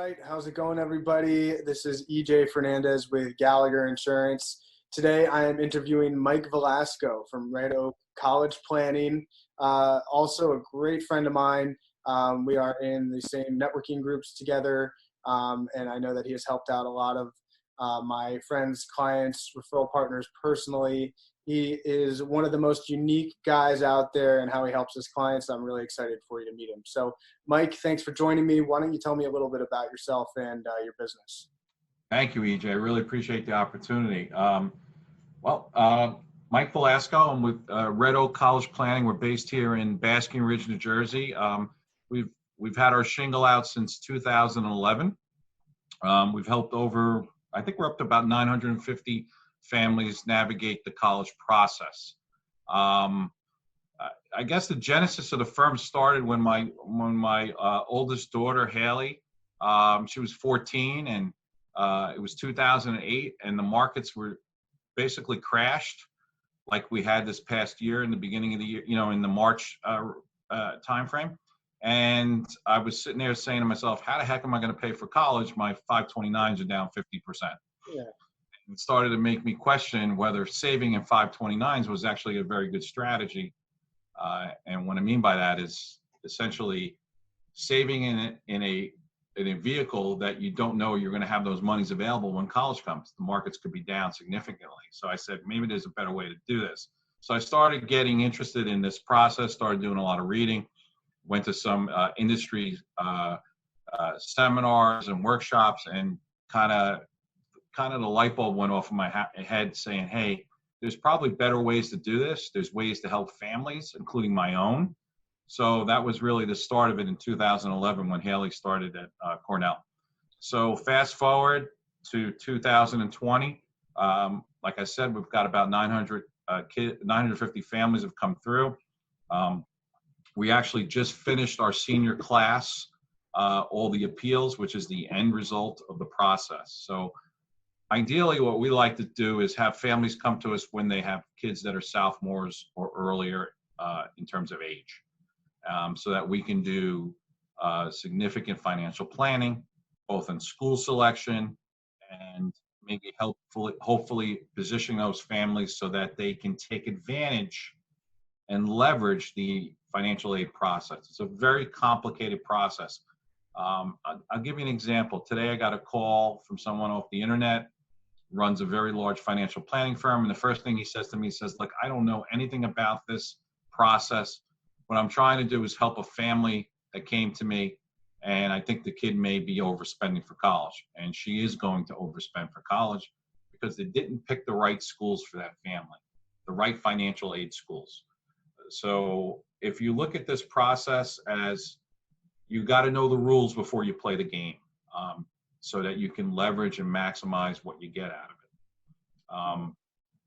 right, how's it going, everybody? This is EJ Fernandez with Gallagher Insurance. Today, I am interviewing Mike Velasco from Red Oak College Planning, also a great friend of mine. We are in the same networking groups together, and I know that he has helped out a lot of my friends, clients, referral partners personally. He is one of the most unique guys out there and how he helps his clients. I'm really excited for you to meet him. So, Mike, thanks for joining me. Why don't you tell me a little bit about yourself and your business? Thank you, EJ. I really appreciate the opportunity. Mike Velasco. I'm with Red Oak College Planning. We're based here in Basking Ridge, New Jersey. We've had our shingle out since 2011. We've helped over, I think we're up to about 950 families navigate the college process. I guess the genesis of the firm started when my oldest daughter, Haley, she was 14, and it was 2008, and the markets were basically crashed like we had this past year in the beginning of the year, in the March timeframe. And I was sitting there saying to myself, how the heck am I going to pay for college? My 529s are down 50%. Yeah. It started to make me question whether saving in 529s was actually a very good strategy. And what I mean by that is essentially saving in a vehicle that you don't know you're going to have those monies available when college comes. The markets could be down significantly. So I said, maybe there's a better way to do this. So I started getting interested in this process, started doing a lot of reading, went to some industry seminars and workshops, and kind of the light bulb went off in my head saying, hey, there's probably better ways to do this. There's ways to help families, including my own. So that was really the start of it in 2011 when Haley started at Cornell. So fast forward to 2020, like I said, we've got about 950 families have come through. We actually just finished our senior class, all the appeals, which is the end result of the process. So ideally, what we like to do is have families come to us when they have kids that are sophomores or earlier in terms of age, so that we can do significant financial planning, both in school selection and maybe hopefully position those families so that they can take advantage and leverage the financial aid process. It's a very complicated process. I'll give you an example. Today, I got a call from someone off the internet, runs a very large financial planning firm. And the first thing he says to me, he says, look, I don't know anything about this process. What I'm trying to do is help a family that came to me, and I think the kid may be overspending for college. And she is going to overspend for college because they didn't pick the right schools for that family, the right financial aid schools. So if you look at this process as you got to know the rules before you play the game, so that you can leverage and maximize what you get out of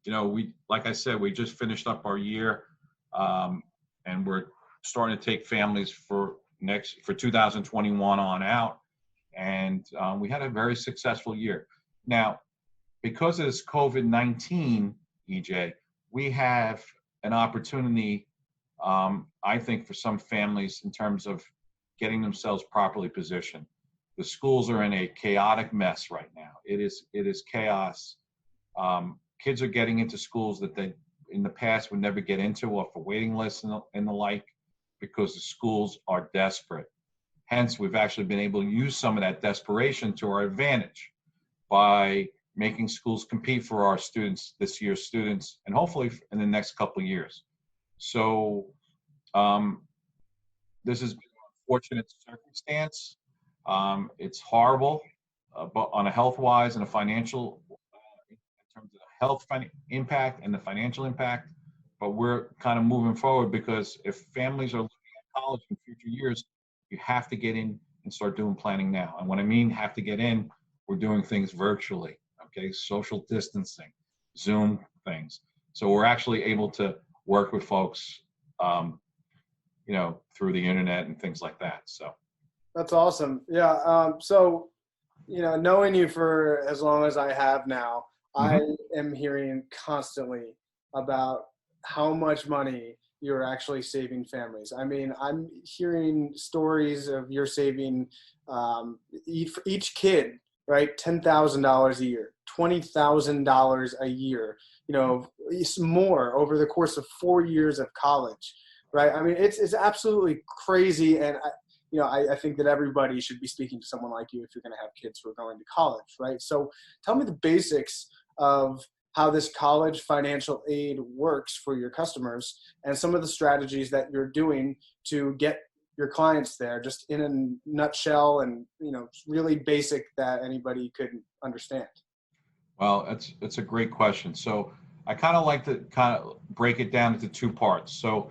it. Like I said, we just finished up our year, and we're starting to take families for 2021 on out. And we had a very successful year. Now, because of this COVID-19, EJ, we have an opportunity, I think, for some families in terms of getting themselves properly positioned. The schools are in a chaotic mess right now. It is chaos. Kids are getting into schools that they in the past would never get into off a waiting list and the like, because the schools are desperate. Hence, we've actually been able to use some of that desperation to our advantage by making schools compete for our students, this year's students, and hopefully in the next couple of years. So this has been an unfortunate circumstance. It's horrible, but on a health-wise and a financial, in terms of the health impact and the financial impact. But we're kind of moving forward, because if families are looking at college in future years, you have to get in and start doing planning now. And when I mean have to get in, we're doing things virtually, okay? Social distancing, Zoom things. So we're actually able to work with folks, through the internet and things like that. So. That's awesome. Yeah. So, knowing you for as long as I have now, I am hearing constantly about how much money, you're actually saving families. I mean, I'm hearing stories of you're saving for each kid, right? $10,000 a year, $20,000 a year, you know, it's more over the course of 4 years of college, right? I mean, it's absolutely crazy. And I think that everybody should be speaking to someone like you if you're going to have kids who are going to college, right? So tell me the basics of how this college financial aid works for your customers and some of the strategies that you're doing to get your clients there, just in a nutshell and, really basic that anybody could understand. Well, it's a great question. So I kind of like to kind of break it down into two parts. So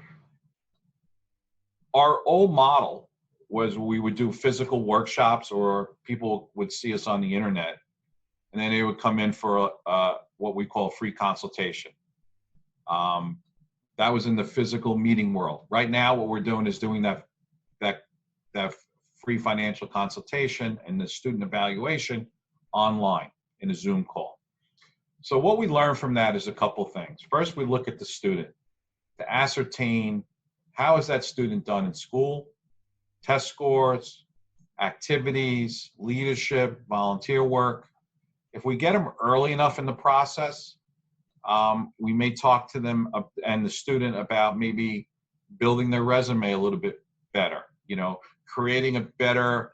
our old model was we would do physical workshops, or people would see us on the internet, and then they would come in for what we call a free consultation. That was in the physical meeting world. Right now, what we're doing is doing that free financial consultation and the student evaluation online in a Zoom call. So what we learn from that is a couple things. First, we look at the student to ascertain how is that student done in school, test scores, activities, leadership, volunteer work. If we get them early enough in the process, we may talk to them and the student about maybe building their resume a little bit better, creating a better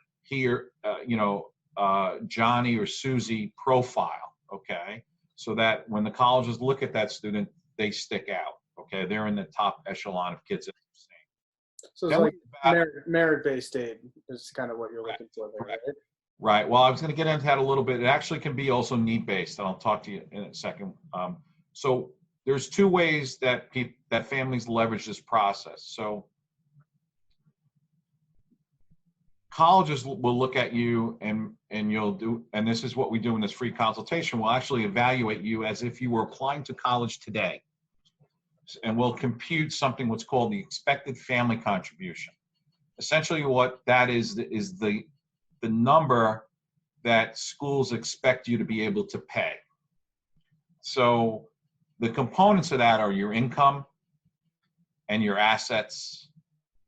Johnny or Susie profile, okay? So that when the colleges look at that student, they stick out, okay? They're in the top echelon of kids that they're seeing. So it's like merit-based aid is kind of what you're looking for there, right? Right. Well, I was going to get into that a little bit. It actually can be also need-based, and I'll talk to you in a second. So there's two ways that families leverage this process. So colleges will look at you and this is what we do in this free consultation. We'll actually evaluate you as if you were applying to college today. And we'll compute something what's called the expected family contribution. Essentially what that is the number that schools expect you to be able to pay. So the components of that are your income and your assets,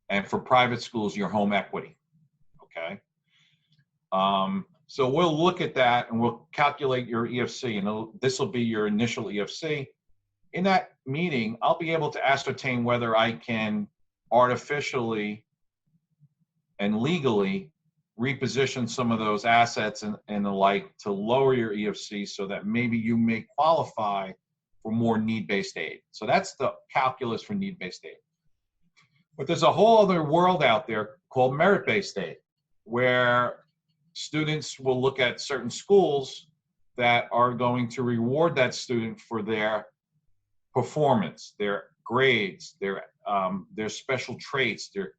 and for private schools, your home equity, okay? So we'll look at that and we'll calculate your EFC, and this will be your initial EFC. In that meeting, I'll be able to ascertain whether I can artificially and legally reposition some of those assets and the like to lower your EFC so that maybe you may qualify for more need-based aid. So that's the calculus for need-based aid. But there's a whole other world out there called merit-based aid, where students will look at certain schools that are going to reward that student for their performance, their grades, their special traits, their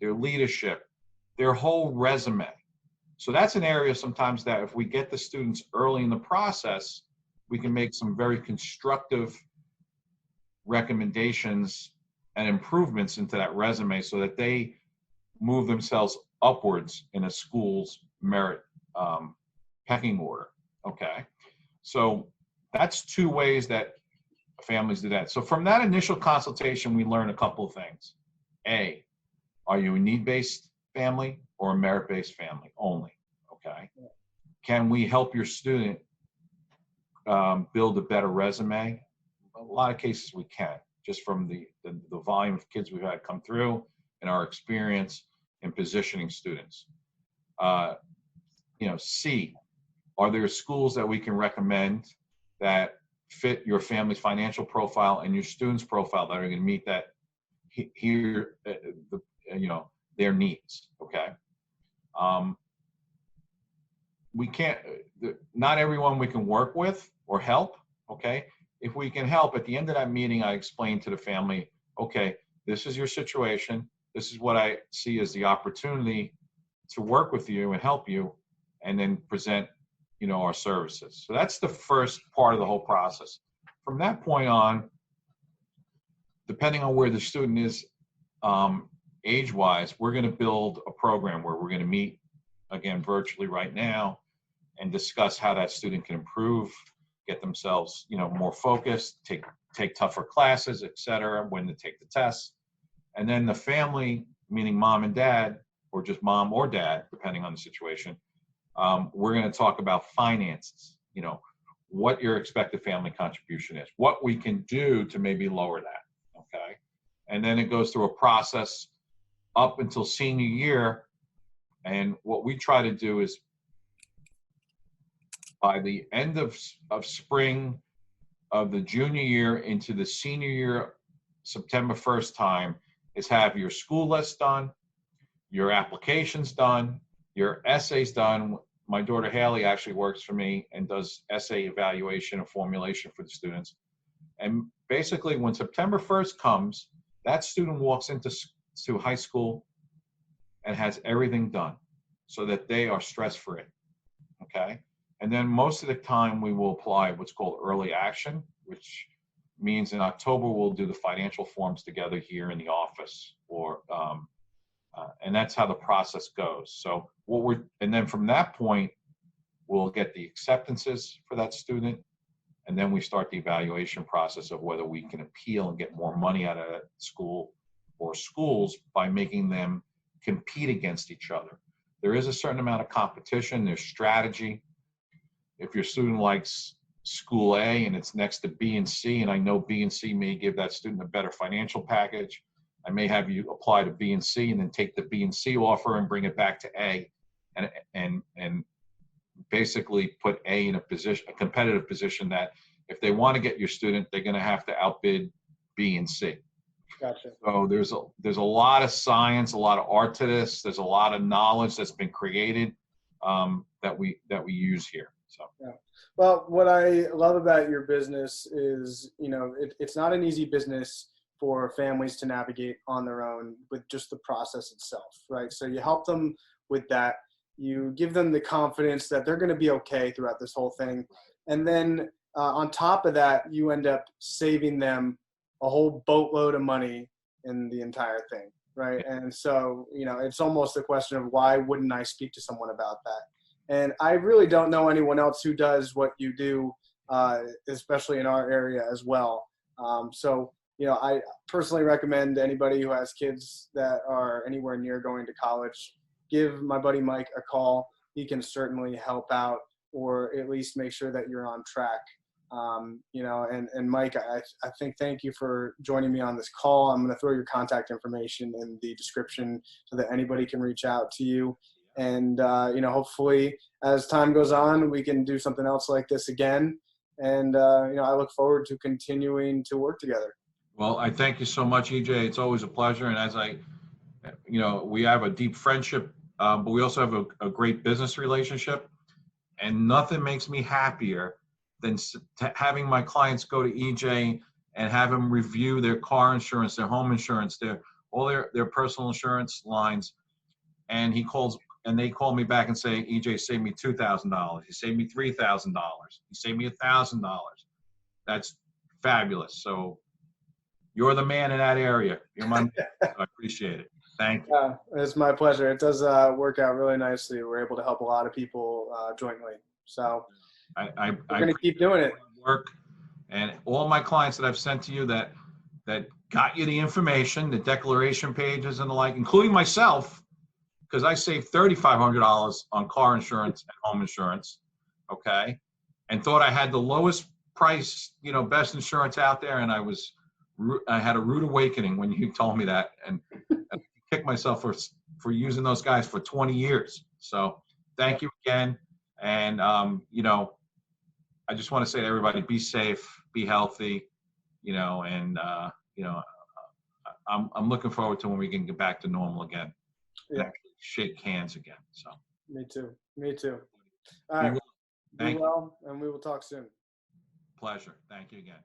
leadership, their whole resume. So that's an area sometimes that if we get the students early in the process, we can make some very constructive recommendations and improvements into that resume so that they move themselves upwards in a school's merit pecking order, okay? So that's two ways that families do that. So from that initial consultation, we learn a couple of things. A, are you a need-based family or a merit-based family only, okay? Can we help your student build a better resume? A lot of cases we can, just from the volume of kids we've had come through and our experience in positioning students. C, are there schools that we can recommend that fit your family's financial profile and your student's profile that are going to meet that their needs, okay? We can't, not everyone we can work with or help, okay? If we can help, at the end of that meeting, I explain to the family, okay, this is your situation. This is what I see as the opportunity to work with you and help you, and then present, our services. So that's the first part of the whole process. From that point on, depending on where the student is age-wise, we're going to build a program where we're going to meet, again, virtually right now, and discuss how that student can improve, get themselves, more focused, take take tougher classes, etc., when to take the tests. And then the family, meaning mom and dad, or just mom or dad, depending on the situation, we're going to talk about finances, what your expected family contribution is, what we can do to maybe lower that, okay? And then it goes through a process up until senior year. And what we try to do is by the end of spring of the junior year into the senior year, September 1st time, is have your school list done, your applications done, your essays done. My daughter Haley actually works for me and does essay evaluation and formulation for the students. And basically when September 1st comes, that student walks into high school and has everything done so that they are stress-free, okay? And then most of the time we will apply what's called early action, which means in October we'll do the financial forms together here in the office, and that's how the process goes. So and then from that point, we'll get the acceptances for that student, and then we start the evaluation process of whether we can appeal and get more money out of that school or schools by making them compete against each other. There is a certain amount of competition, there's strategy. If your student likes school A and it's next to B and C, and I know B and C may give that student a better financial package, I may have you apply to B and C and then take the B and C offer and bring it back to A, and basically put A in a competitive position that if they want to get your student, they're going to have to outbid B and C. Gotcha. So there's a lot of science, a lot of art to this. There's a lot of knowledge that's been created that we use here. So. Yeah. Well, what I love about your business is, it's not an easy business for families to navigate on their own with just the process itself, right? So you help them with that. You give them the confidence that they're going to be okay throughout this whole thing. And then on top of that, you end up saving them a whole boatload of money in the entire thing, right? And so, it's almost a question of why wouldn't I speak to someone about that? And I really don't know anyone else who does what you do, especially in our area as well. So, I personally recommend anybody who has kids that are anywhere near going to college, give my buddy Mike a call. He can certainly help out, or at least make sure that you're on track. And Mike, I think thank you for joining me on this call. I'm going to throw your contact information in the description so that anybody can reach out to you. And, hopefully as time goes on, we can do something else like this again. And, I look forward to continuing to work together. Well, I thank you so much, EJ. It's always a pleasure. And as we have a deep friendship, but we also have a great business relationship. And nothing makes me happier than having my clients go to EJ and have him review their car insurance, their home insurance, all their personal insurance lines. And they call me back and say, EJ saved me $2,000. He saved me $3,000. He saved me $1,000. That's fabulous. So you're the man in that area. You're my man. So I appreciate it. Thank you. Yeah, it's my pleasure. It does work out really nicely. We're able to help a lot of people jointly. So we're going to keep doing it. Work, and all my clients that I've sent to you that got you the information, the declaration pages and the like, including myself, because I saved $3,500 on car insurance and home insurance, okay, and thought I had the lowest price, best insurance out there, and I had a rude awakening when you told me that, and I kicked myself for using those guys for 20 years. So thank you again, and I just want to say to everybody, be safe, be healthy, and I'm looking forward to when we can get back to normal again. Yeah. Shake hands again. So. Me too. All right. Be well, and we will talk soon. Pleasure. Thank you again.